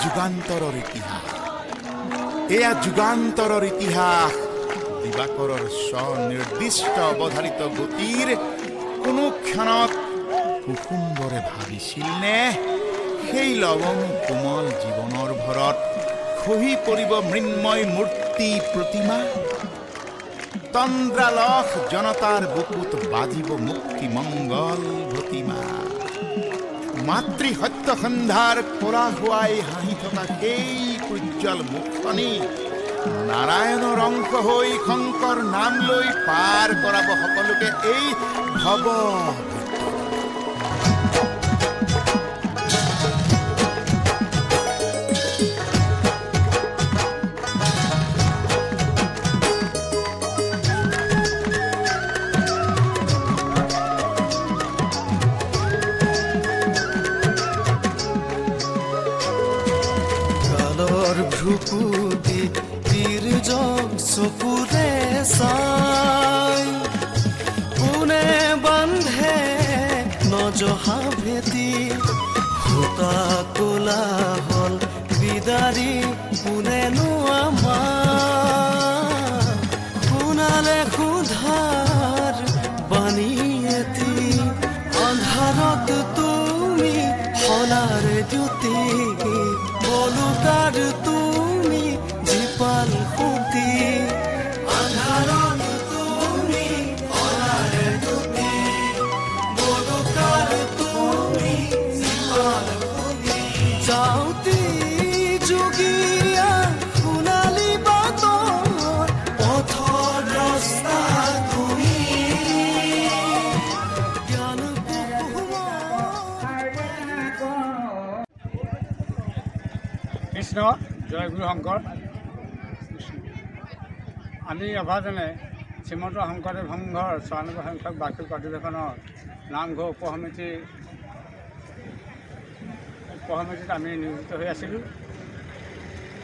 যুগান্তৰৰ ইতিহাস, এয়া যুগান্তৰৰ ইতিহাস। দিবাকৰৰ স্বনিৰ্দিষ্ট অৱধাৰিত গতিৰ কোনো ক্ষণত কুসুম্বৰে ভাবিছিলনে সেই লৱং কোমল জীৱনৰ ভৰত খহি পৰিব মৃন্ময় মূৰ্তি প্ৰতিমা? তন্দ্ৰালস জনতাৰ বুকুত বাজিব মুক্তি মংগল ভতিমা। মাতৃ সত্য সন্ধ্যাৰ ক'লা হোৱাই হাঁহি থকা সেই উজ্জ্বল মুখখনি নাৰায়ণৰ অংশ হৈ শংকৰ নাম লৈ পাৰ কৰাব সকলোকে এই ভৱ। ভ্ৰুকুটি তিৰ্যক চকুৰে চাই কোনে বান্ধে নজহা ভেটি সূতা ক'লা হ'ল বিদাৰি কোনেনো আমাৰ শুনালে সুধাৰ বাণী এটি আন্ধাৰত তুমি শলাৰে জ্যোতি বলুকাৰ তুমি জীপাল সুতি আন্ধাৰত তুমি শলাৰে জ্যোতি বলুকাৰ তুমি জীপাল সুতি যাওঁতি যোগীয়া সোণালী বাটৰ পথৰ ৰাস্তা তুমি জ্ঞান কৃষ্ণ জয় গুৰু শংকৰ। আমি এভাজনে শ্ৰীমন্ত শংকৰদেৱ সংঘৰ ৯৪ সংখ্যক বাৰ্ষিক অধিৱেশনৰ নামঘৰ উপসমিতিত আমি নিয়োজিত হৈ আছিলোঁ।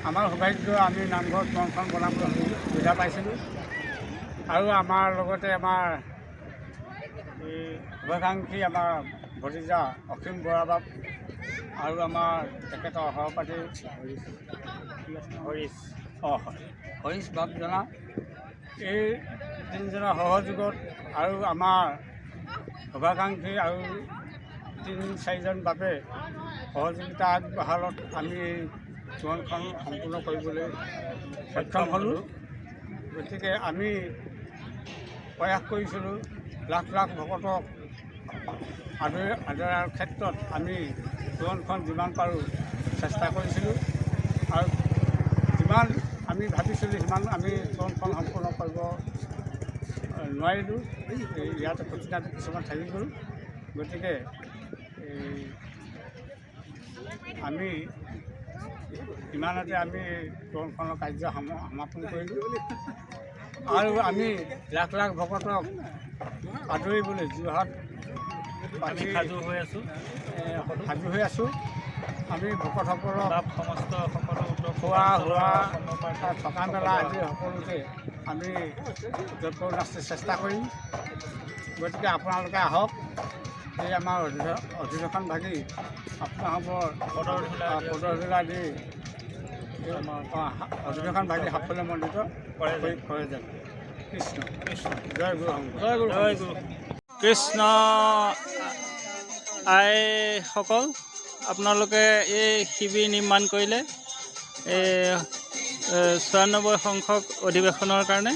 আমাৰ সৌভাগ্য আমি নামঘৰ তলখন বনাবলৈ সুবিধা পাইছিলোঁ আৰু আমাৰ লগতে আমাৰ এই শুভাকাংক্ষী আমাৰ ভতিজা অসীম বৰা বাপ আৰু আমাৰ তেখেতৰ সহপাঠী হৰিশ বাপ জনা, এই তিনিজনৰ সহযোগত আৰু আমাৰ শুভাকাংক্ষী আৰু ৩-৪জন বাপে সহযোগিতা আগবঢ়ালত আমি এই জীৱনখন সম্পূৰ্ণ কৰিবলৈ সক্ষম হ'লোঁ। গতিকে আমি প্ৰয়াস কৰিছিলোঁ লাখ লাখ ভকতক আদৰাৰ ক্ষেত্ৰত আমি জীৱনখন যিমান পাৰোঁ চেষ্টা কৰিছিলোঁ আৰু যিমান আমি ভাবিছিলোঁ সিমান আমি জীৱনখন সম্পূৰ্ণ কৰিব নোৱাৰিলোঁ। ইয়াতে প্ৰতিষ্ঠান কিছুমান থাকি গ'ল। গতিকে আমি ইমানতে আমি জীৱনখনৰ কাৰ্য সমাপন কৰিলোঁ আৰু আমি লাখ লাখ ভকতক আদৰিবলৈ যোৰহাট আমি সাজু হৈ আছোঁ। আমি ভকতসকলক সমস্ত সকলো খোৱা শোৱা থকা মেলা আদি সকলোতে আমি যৎপৰ নাস্তি চেষ্টা কৰিম। গতিকে আপোনালোকে আহক, এই আমাৰ অধিৱেশন ভাগি আপোনালোকৰ পদধূলা দি অধিৱেশন ভাগি সাফল্যমণ্ডিত কৰে যেন। কৃষ্ণ কৃষ্ণ জয় গুৰু শংকৰ জয় গুৰু জয় গুৰু কৃষ্ণ। আইসকল, আপোনালোকে এই শিবিৰ নিৰ্মাণ কৰিলে এই ৯৪ সংখ্যক অধিৱেশনৰ কাৰণে।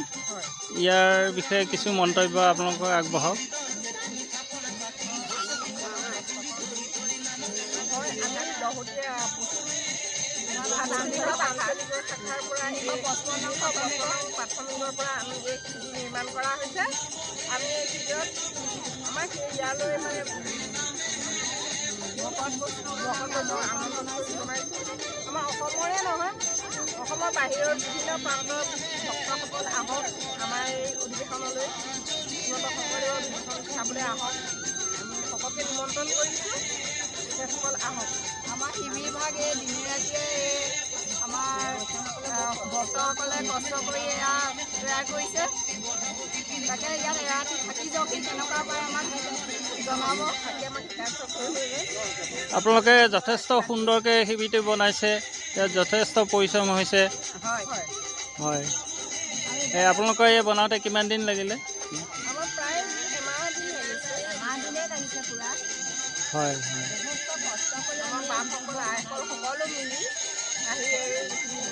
ইয়াৰ বিষয়ে কিছু মন্তব্য আপোনালোকক আগবঢ়াওক। প্ৰাথমিকৰ পৰা আমি এই শিবিৰ নিৰ্মাণ কৰা হৈছে। আমি এই শিবিৰত আমাৰ ইয়ালৈ মানে ভকত বৈষ্ণৱ আমন্ত্ৰণ জনাইছোঁ। আমাৰ অসমৰে নহয়, অসমৰ বাহিৰৰ বিভিন্ন প্ৰান্তৰ ভক্তসকল আহক আমাৰ এই অধিৱেশনলৈ, শ্ৰীমন্ত শংকৰদেৱৰ অধিৱেশন চাবলৈ আহক। আমি সকলোকে নিমন্ত্ৰণ কৰিছোঁ, তেখেতসকল আহক। আমাৰ শিবিৰ ভাগ এই দিনে ৰাতিয়ে আমাৰ ভক্তসকলে কষ্ট কৰি এয়া তৈয়াৰ কৰিছে। তাকে ইয়াত এৰাতি থাকি যাওক, কেনেকুৱা পায় আমাক জনাব তাকে আমাক শিকাৰ্থ কৰিবগৈ। আপোনালোকে যথেষ্ট সুন্দৰকৈ শিবিৰটো বনাইছে, ইয়াত যথেষ্ট পৰিশ্ৰম হৈছে। হয় হয়, আপোনালোকৰ এই বনাওঁতে কিমান দিন লাগিলে? আমাৰ প্ৰায় এমাহ দিন লাগিছে। এমাহ দিনেই লাগিছে পূৰা। হয় যথেষ্ট কষ্ট কৰি আমাৰ বাপসকল আইসকল সকলো মিলি আহি এই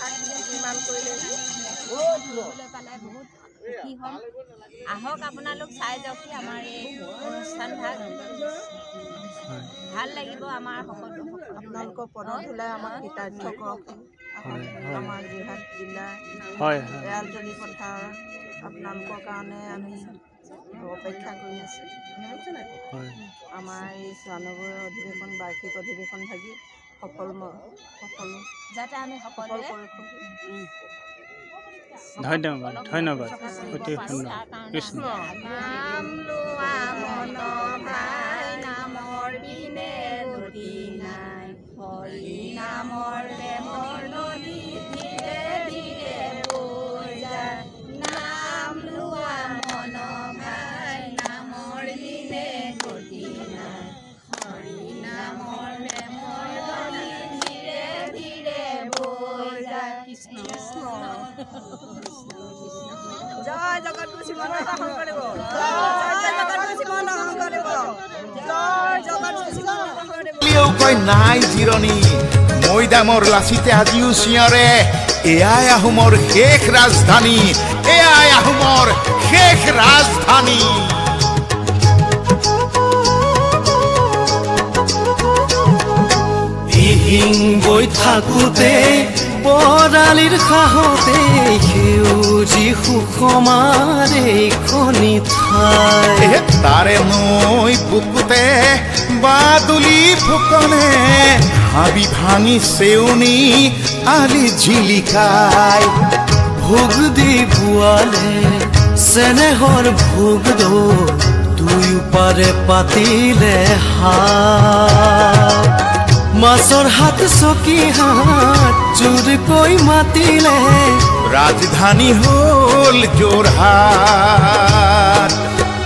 ভাগখিনি নিৰ্মাণ কৰিলেহি। দেখিবলৈ পালে বহুত সুখী হ'ম। আহক আপোনালোক চাই যাওকহি আমাৰ এই অনুষ্ঠান ভাগ। ভাল লাগিব আমাৰ সকলো। আপোনালোকৰ পদধূলাই আমাক কৃতাৰ্থ কৰক। আমাৰ যোৰহাট জিলা এৰালতলী পথাৰ আপোনালোকৰ কাৰণে আমি অপেক্ষা কৰি আছোঁ। আমাৰ এই ৯৪ অধিৱেশন বাৰ্ষিক অধিৱেশন ভাগি সফল যাতে আমি সকলোৱে ধন্যবাদ অতি সুন্দৰ। কৃষ্ণ নাম লোৱা মন ভাই নামৰ বিনে গতি নাই। হৰি নামৰ প্ৰেমৰ নদী ধীৰে ধীৰে বৈ যায়। নাম লোৱা মন ভাই নামৰ বিনে গতি নাই। হৰি নামৰ প্ৰেমৰ নদী ধীৰে ধীৰে বৈ যায়। কৃষ্ণ জয় জগতগুৰু শ্ৰীমন্ত শংকৰদেৱ। জয় জগতগুৰু শ্ৰীমন্ত শংকৰদেৱ। জয় জগতগুৰু শ্ৰীমন্ত শংকৰদেৱ। কয় নাই জিৰণি মৈদামৰ লাচিতে আজিও চিঞৰে, এয়াই আহোমৰ শেষ ৰাজধানী, এয়াই আহোমৰ শেষ ৰাজধানী। দিহিং বৈ থাকোঁতে পৰালিৰ সাহতে সেউজী সুষমাৰ এইখনি ঠাই। তাৰে নৈ বুকুতে বাদুলি ফুকনে হাবি ভাঙি চেউনি আলি জিলিকাই। ভোগ দি বোৱালে চেনেহৰ ভোগ দুয়োপাৰে পাতিলে হাত। মাছৰ হাত চকী হাত জোৰকৈ মাতিলে ৰাজধানী হ'ল যোৰহাট।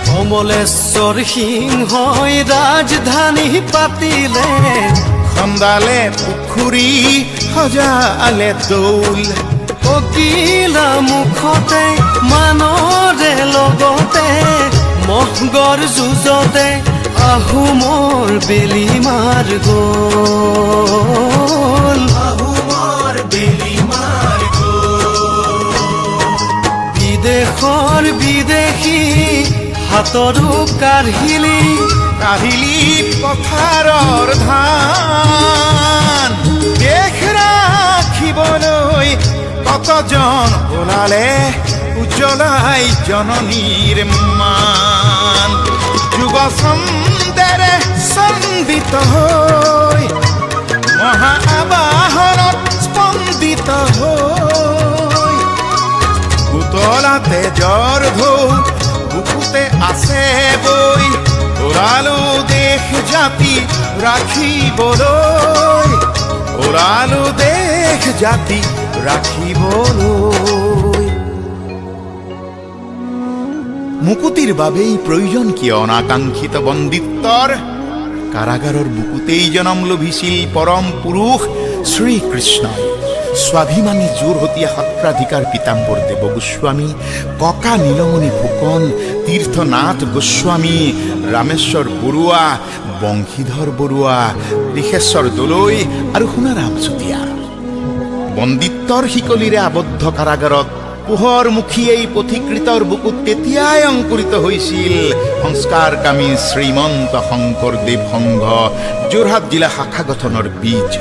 কমলেশ্বৰ সিংহই ৰাজধানী পাতিলে খন্দালে পুখুৰী সজালে দৌল। অকিলা মুখতে মানৰে লগতে মহগৰ যুঁজতে আহোমৰ বেলি মাৰ গ'ল। আহোমৰ বেলি মাৰ গ'ল। বিদেশৰ বিদেশী হাতৰো কাঢ়িলি পথাৰৰ ধান। দেশ ৰাখিবলৈ কতজন ওলালে উজ্বলাই জননীৰ মান। যুৱ ছন্দেৰে চন্দিত হৈ মহা আবাহনত স্পন্দিত হৈ উতলা তেজৰ ঢৌ বুকুতে আছে বৈ। ওলালো দেশ জাতি ৰাখিবলৈ, ওলালো দেশ জাতি ৰাখিবলৈ। মুকুতিৰ বাবেই প্ৰয়োজন কিয় অনাকাংক্ষিত বন্দিত্বৰ? কাৰাগাৰৰ বুকুতেই জনম লভিছিল পৰম পুৰুষ শ্ৰীকৃষ্ণই। স্বাভিমানী যোৰহতীয়া সত্ৰাধিকাৰ পীতাম্বৰ দেৱ গোস্বামী, ককা নীলমণি ফুকন, তীৰ্থনাথ গোস্বামী, ৰামেশ্বৰ বৰুৱা, বংশীধৰ বৰুৱা, ঋষেশ্বৰ দলৈ আৰু সোণাৰাম চুতীয়া। বন্দিত্বৰ শিকলিৰে আবদ্ধ কাৰাগাৰত পোহৰমুখী এই পথিকৃতৰ বুকুত তেতিয়াই অংকুৰিত হৈছিল সংস্কাৰকামী শ্ৰীমন্ত শংকৰদেৱ সংঘ যোৰহাট জিলা শাখা গঠনৰ বীজ।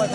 মই